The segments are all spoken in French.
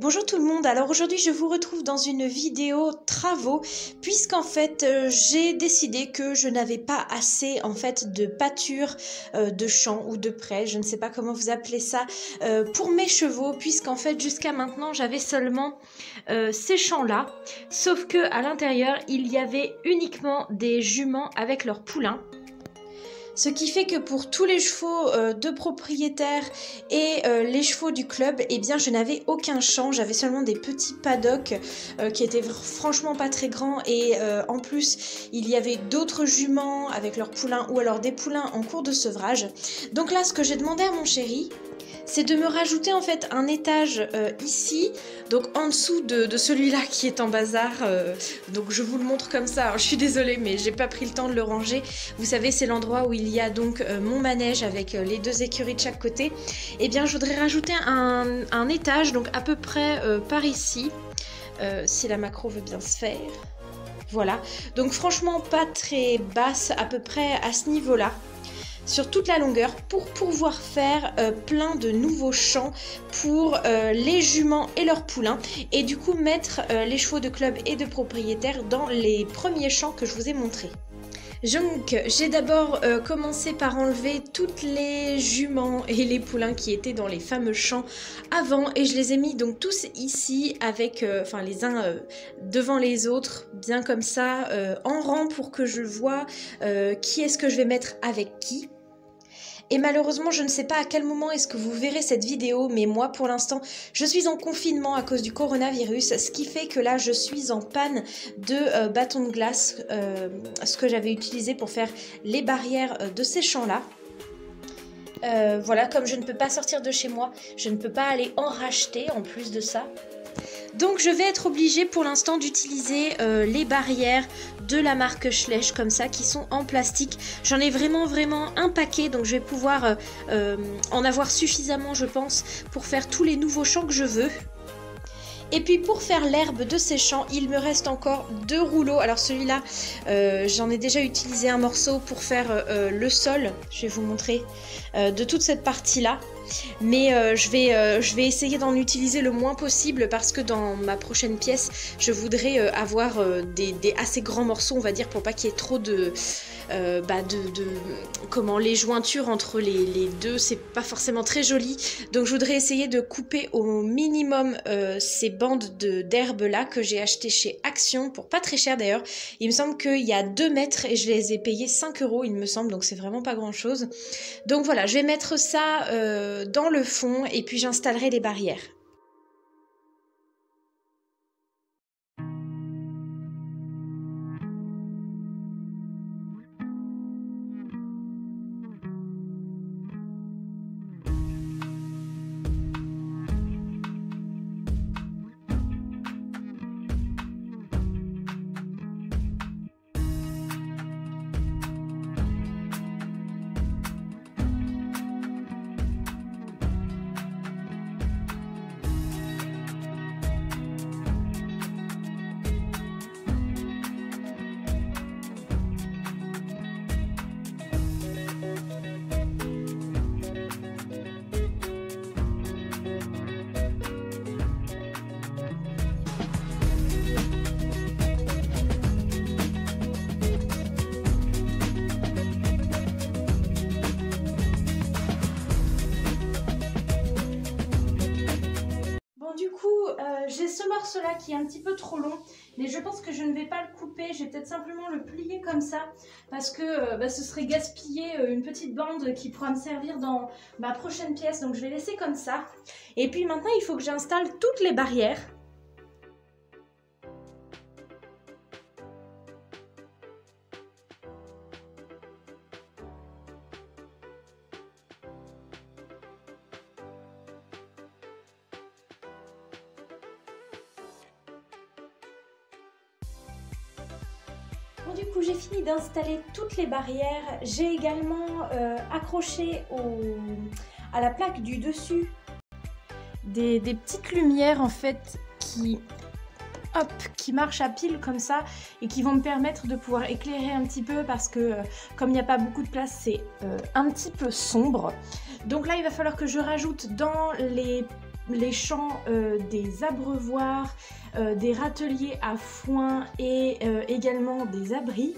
Bonjour tout le monde, alors aujourd'hui je vous retrouve dans une vidéo travaux puisqu'en fait j'ai décidé que je n'avais pas assez en fait de pâture de champ ou de près, je ne sais pas comment vous appelez ça, pour mes chevaux puisqu'en fait jusqu'à maintenant j'avais seulement ces champs là, sauf que à l'intérieur il y avait uniquement des juments avec leurs poulains. Ce qui fait que pour tous les chevaux de propriétaires et les chevaux du club, eh bien je n'avais aucun champ, j'avais seulement des petits paddocks qui étaient franchement pas très grands et en plus il y avait d'autres juments avec leurs poulains ou alors des poulains en cours de sevrage. Donc là ce que j'ai demandé à mon chéri, c'est de me rajouter en fait un étage ici, donc en dessous de celui-là qui est en bazar, donc je vous le montre comme ça. Alors, je suis désolée mais j'ai pas pris le temps de le ranger. Vous savez, c'est l'endroit où il y a donc mon manège avec les deux écuries de chaque côté. Et bien je voudrais rajouter un étage, donc à peu près par ici, si la macro veut bien se faire. Voilà, donc franchement pas très basse, à peu près à ce niveau-là, sur toute la longueur, pour pouvoir faire plein de nouveaux champs pour les juments et leurs poulains, et du coup mettre les chevaux de club et de propriétaires dans les premiers champs que je vous ai montrés. Donc j'ai d'abord commencé par enlever toutes les juments et les poulains qui étaient dans les fameux champs avant, et je les ai mis donc tous ici avec les uns devant les autres, bien comme ça, en rang, pour que je vois qui est-ce que je vais mettre avec qui. Et malheureusement, je ne sais pas à quel moment est-ce que vous verrez cette vidéo, mais moi, pour l'instant, je suis en confinement à cause du coronavirus, ce qui fait que là, je suis en panne de bâton de glace, ce que j'avais utilisé pour faire les barrières de ces champs-là. Voilà, comme je ne peux pas sortir de chez moi, je ne peux pas aller en racheter en plus de ça. Donc je vais être obligée pour l'instant d'utiliser les barrières de la marque Schleich comme ça, qui sont en plastique. J'en ai vraiment un paquet, donc je vais pouvoir en avoir suffisamment, je pense, pour faire tous les nouveaux champs que je veux. Et puis pour faire l'herbe de ces champs, il me reste encore 2 rouleaux. Alors celui-là, j'en ai déjà utilisé un morceau pour faire le sol. Je vais vous montrer de toute cette partie-là. Mais je vais essayer d'en utiliser le moins possible, parce que dans ma prochaine pièce, je voudrais avoir des assez grands morceaux, on va dire, pour pas qu'il y ait trop les jointures entre les deux, c'est pas forcément très joli. Donc je voudrais essayer de couper au minimum ces bandes d'herbe là que j'ai acheté chez Action pour pas très cher d'ailleurs. Il me semble qu'il y a 2 mètres et je les ai payés 5 € il me semble, donc c'est vraiment pas grand chose. Donc voilà, je vais mettre ça dans le fond et puis j'installerai les barrières. Du coup, j'ai ce morceau-là qui est un petit peu trop long, mais je pense que je ne vais pas le couper, je vais peut-être simplement le plier comme ça, parce que ce serait gaspiller une petite bande qui pourra me servir dans ma prochaine pièce, donc je vais laisser comme ça. Et puis maintenant, il faut que j'installe toutes les barrières. Bon, du coup, j'ai fini d'installer toutes les barrières. J'ai également accroché à la plaque du dessus des petites lumières en fait qui marchent à pile comme ça et qui vont me permettre de pouvoir éclairer un petit peu, parce que comme il n'y a pas beaucoup de place, c'est un petit peu sombre. Donc là, il va falloir que je rajoute dans les les champs des abreuvoirs, des râteliers à foin et également des abris.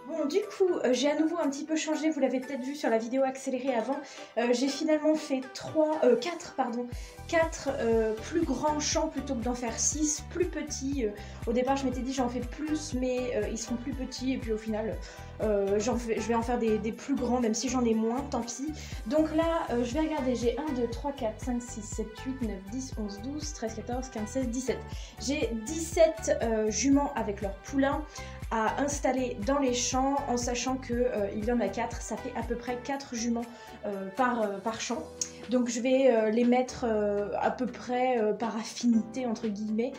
Bon, du coup, j'ai à nouveau un petit peu changé, vous l'avez peut-être vu sur la vidéo accélérée avant. J'ai finalement fait 4 plus grands champs plutôt que d'en faire 6 plus petits. Au départ, je m'étais dit j'en fais plus, mais ils seront plus petits et puis au final, je vais en faire des plus grands, même si j'en ai moins, tant pis. Donc là, je vais regarder, j'ai 1, 2, 3, 4, 5, 6, 7, 8, 9, 10, 11, 12, 13, 14, 15, 16, 17. J'ai 17 juments avec leurs poulains à installer dans les champs, en sachant que il y en a 4, ça fait à peu près 4 juments par champ. Donc je vais les mettre à peu près par affinité entre guillemets.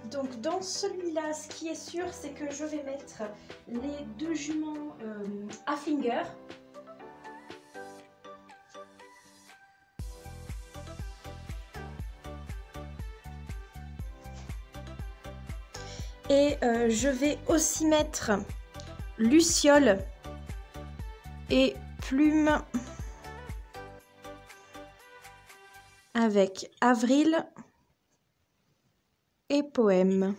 Donc dans celui-là, ce qui est sûr, c'est que je vais mettre les 2 juments à finger. Et je vais aussi mettre Luciole et Plume avec Avril et Poème.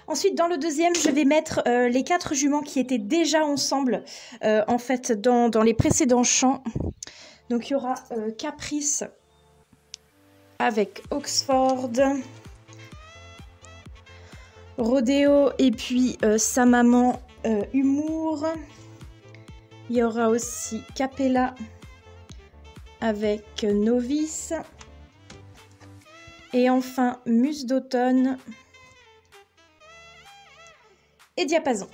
Ensuite, dans le deuxième, je vais mettre les 4 juments qui étaient déjà ensemble en fait dans les précédents champs. Donc il y aura Caprice avec Oxford, Rodéo et puis sa maman Humour. Il y aura aussi Capella avec Novice. Et enfin Muse d'automne et Diapason.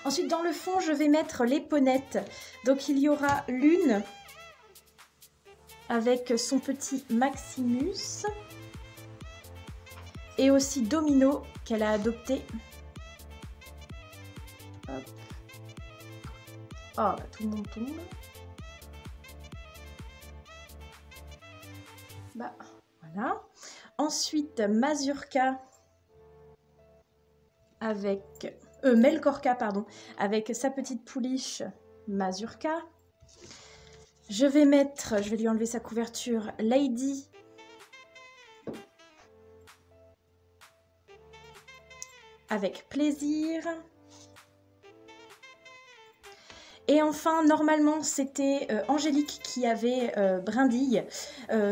Ensuite, dans le fond, je vais mettre les ponnettes. Donc il y aura Lune avec son petit Maximus et aussi Domino qu'elle a adopté. Hop. Oh, bah, tout le monde tombe. Bah, voilà. Ensuite, Mazurka avec... Melkorka, pardon, avec sa petite pouliche Mazurka. Je vais lui enlever sa couverture, Lady. Avec Plaisir. Et enfin, normalement, c'était Angélique qui avait Brindille.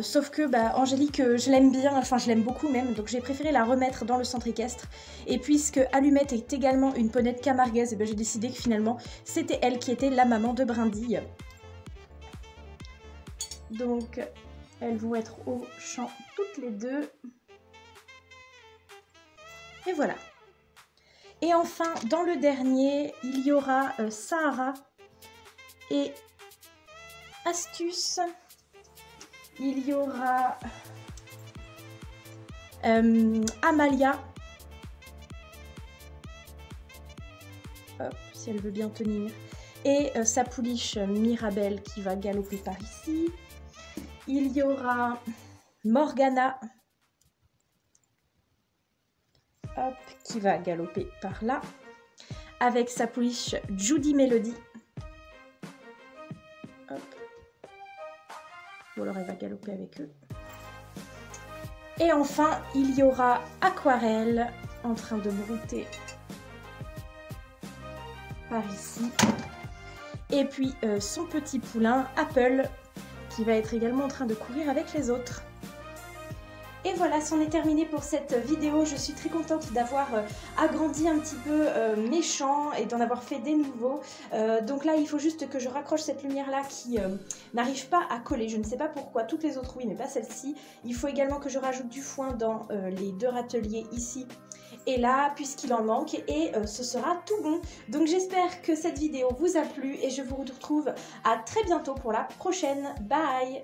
Sauf que Angélique, je l'aime bien, enfin je l'aime beaucoup même, donc j'ai préféré la remettre dans le centre équestre. Et puisque Allumette est également une ponette camarguaise, j'ai décidé que finalement, c'était elle qui était la maman de Brindille. Donc, elles vont être au champ toutes les deux. Et voilà. Et enfin, dans le dernier, il y aura Sahara et Astuce. Il y aura Amalia. Hop, si elle veut bien tenir. Et sa pouliche Mirabelle qui va galoper par ici. Il y aura Morgana. Hop, qui va galoper par là. Avec sa pouliche Judy Melody. Hop. Ou alors elle va galoper avec eux. Et enfin, il y aura Aquarelle en train de brouter par ici. Et puis son petit poulain Apple qui va être également en train de courir avec les autres. Et voilà, c'en est terminé pour cette vidéo. Je suis très contente d'avoir agrandi un petit peu mes champs et d'en avoir fait des nouveaux. Donc là, il faut juste que je raccroche cette lumière-là qui n'arrive pas à coller. Je ne sais pas pourquoi. Toutes les autres, oui, mais pas celle-ci. Il faut également que je rajoute du foin dans les 2 râteliers ici et là, puisqu'il en manque. Et ce sera tout bon. Donc j'espère que cette vidéo vous a plu et je vous retrouve à très bientôt pour la prochaine. Bye!